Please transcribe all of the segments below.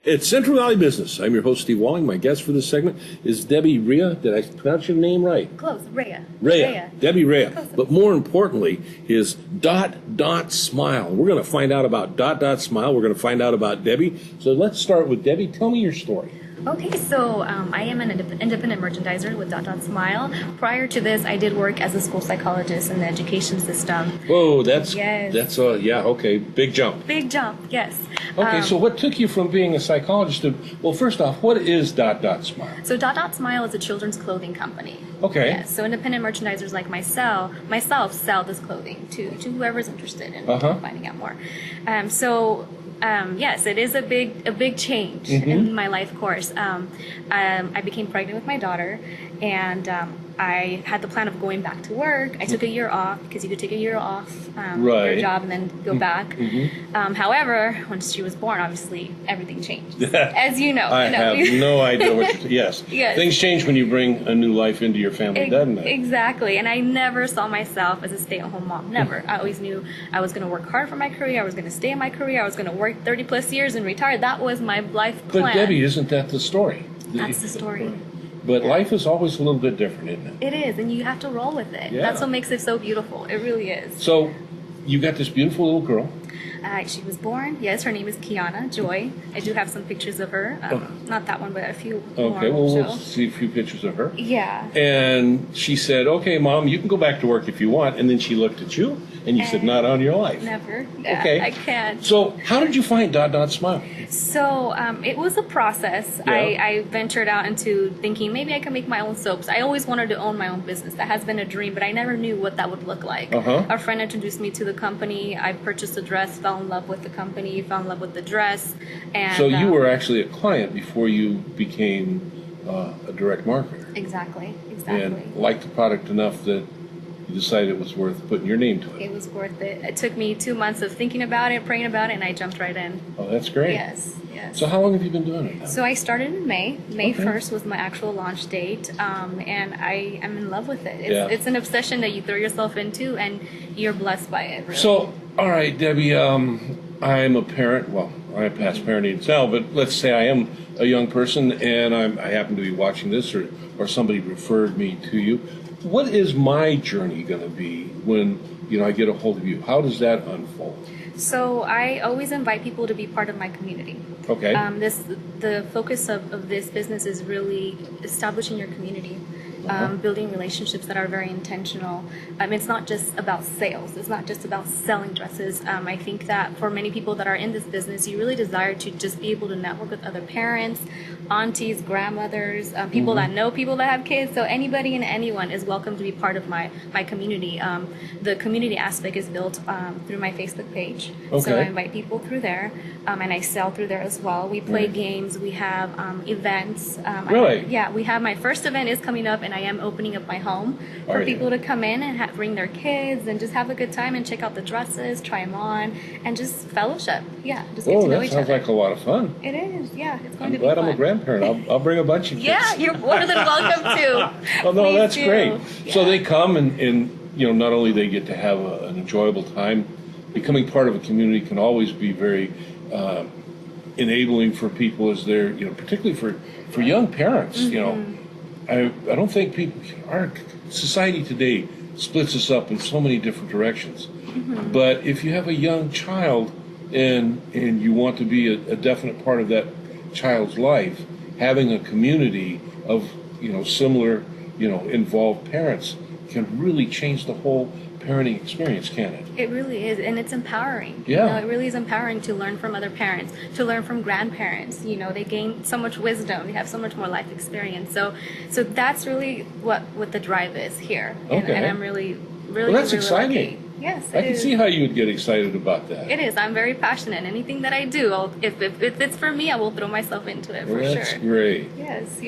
It's Central Valley Business. I'm your host, Steve Walling. My guest for this segment is Debbie Rhea. Did I pronounce your name right? Close. Rhea. Debbie Rhea. But more importantly is Dotdotsmile. We're going to find out about Dotdotsmile. We're going to find out about Debbie. So let's start with Debbie. Tell me your story. Okay, so I am an independent merchandiser with Dotdotsmile. Prior to this, I did work as a school psychologist in the education system. Whoa, okay, big jump. Big jump, yes. Okay, so what took you from being a psychologist to, well, first off, what is Dotdotsmile? So Dotdotsmile is a children's clothing company. Okay. Yes, so independent merchandisers like myself sell this clothing to whoever's interested in finding out more. Yes, it is a big change in my life course. I became pregnant with my daughter, and I had the plan of going back to work. I took a year off because you could take a year off your job and then go back. However, when she was born, obviously everything changed, as you know. I have no idea what you're yes. Things change when you bring a new life into your family, doesn't it? Exactly, and I never saw myself as a stay-at-home mom. Never. I always knew I was going to work hard for my career. I was going to stay in my career. I was going to work 30 plus years and retire. That was my life plan. But Debbie, isn't that the story? That's the story. But life is always a little bit different, isn't it? It is, and you have to roll with it. Yeah. That's what makes it so beautiful. It really is. So, you got this beautiful little girl. She was born. Yes, her name is Kiana Joy. I do have some pictures of her. Not that one, but a few more. Okay, well, we'll see a few pictures of her. Yeah. And she said, okay, Mom, you can go back to work if you want. And then she looked at you, and you said, not on your life. Never. Okay. I can't. So how did you find Dotdotsmile? So it was a process. Yeah. I ventured out into thinking maybe I can make my own soaps. I always wanted to own my own business. That has been a dream, but I never knew what that would look like. A friend introduced me to the company. I purchased a dress, fell in love with the company, fell in love with the dress. And so you were actually a client before you became a direct marketer. Exactly. And liked the product enough that you decided it was worth putting your name to it. It was worth it. It took me 2 months of thinking about it, praying about it, and I jumped right in. Oh, that's great. Yes. So how long have you been doing it now? So I started in May. May 1st was my actual launch date, and I am in love with it. It's an obsession that you throw yourself into, and you're blessed by it, really. So, all right, Debbie, I'm a parent. Well, I'm past parenting now, but let's say I am a young person, and I happen to be watching this, or somebody referred me to you. What is my journey going to be when I get a hold of you? How does that unfold? So I always invite people to be part of my community. Okay. The focus of this business is really establishing your community. Building relationships that are very intentional. It's not just about sales. It's not just about selling dresses. I think that for many people that are in this business, you really desire to just be able to network with other parents, aunties, grandmothers, people that know people that have kids. So anybody and anyone is welcome to be part of my community. The community aspect is built through my Facebook page. Okay. So I invite people through there, and I sell through there as well. We play games. We have events. Really? We have my first event is coming up, and I am opening up my home for people to come in and bring their kids and just have a good time and check out the dresses, try them on, and just fellowship. Yeah, just get to know each other. That sounds like a lot of fun. It is. Yeah, it's going to be fun. I'm glad I'm a grandparent. I'll bring a bunch of kids. Yeah, you're more than welcome to. Oh no, that's great. Yeah. So they come and not only they get to have an enjoyable time. Becoming part of a community can always be very enabling for people as they're particularly for young parents. I don't think our society today splits us up in so many different directions. But if you have a young child and you want to be a definite part of that child's life, having a community of similar involved parents can really change the whole parenting experience, can it? It really is, and it's empowering. Yeah. It really is empowering to learn from other parents, to learn from grandparents. They gain so much wisdom. They have so much more life experience. So that's really what the drive is here. Okay. And I'm really Well, that's really exciting. lucky. Yes, I can see how you would get excited about that. It is. I'm very passionate. Anything that I do, if it's for me, I will throw myself into it for sure. That's great. Yes.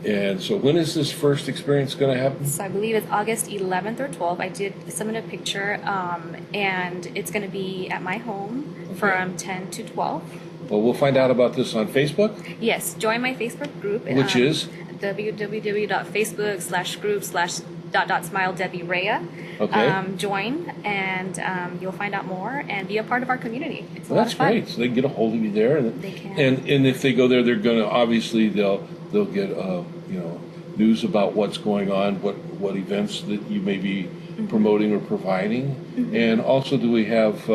And so when is this first experience going to happen? So I believe it's August 11th or 12th. I did submit a picture, and it's going to be at my home from 10 to 12. Well, we'll find out about this on Facebook. Yes, join my Facebook group. Which is? www.facebook/group/ Dotdotsmile Debbie Rhea. Okay. Join, and you'll find out more and be a part of our community. It's a Well, lot that's of fun. great. So they can get a hold of you there, and They can. and if they go there, they're going to obviously they'll get news about what's going on, what events that you may be promoting or providing, and also do we have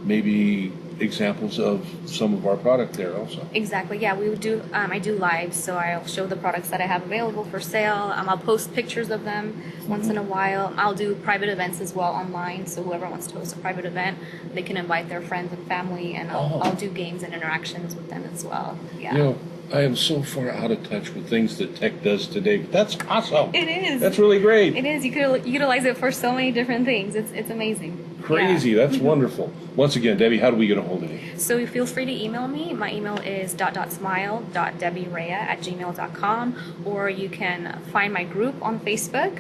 maybe examples of some of our product there also? Exactly. Yeah, we would do. I do live, so I'll show the products that I have available for sale. I'll post pictures of them once in a while. I'll do private events as well online. So whoever wants to host a private event, they can invite their friends and family, and I'll do games and interactions with them as well. Yeah. You know, I am so far out of touch with things that tech does today, but that's awesome. It is. That's really great. It is. You could utilize it for so many different things. It's amazing. Crazy. Yeah. That's wonderful. Once again, Debbie, how do we get a hold of you? So feel free to email me. My email is dot.smile.debbierhea@gmail.com, or you can find my group on Facebook,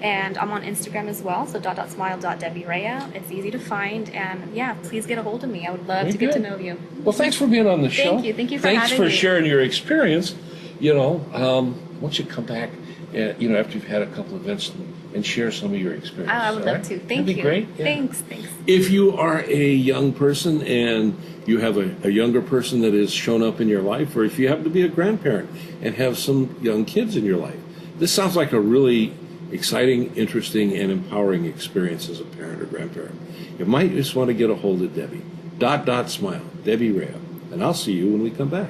and I'm on Instagram as well. So dot.smile.debbierhea. It's easy to find, and yeah, please get a hold of me. I would love Very to get to good. know you. Well, thanks for being on the show. Thank you. Thank you for Thanks having for me. sharing your experience. Once you come back, after you've had a couple of events and share some of your experience. I would all love right? to. Thank That'd be you. great. Yeah. Thanks. If you are a young person and you have a younger person that has shown up in your life, or if you happen to be a grandparent and have some young kids in your life, this sounds like a really exciting, interesting, and empowering experience as a parent or grandparent. You might just want to get a hold of Debbie. Dot Smile, Debbie Rhea. And I'll see you when we come back.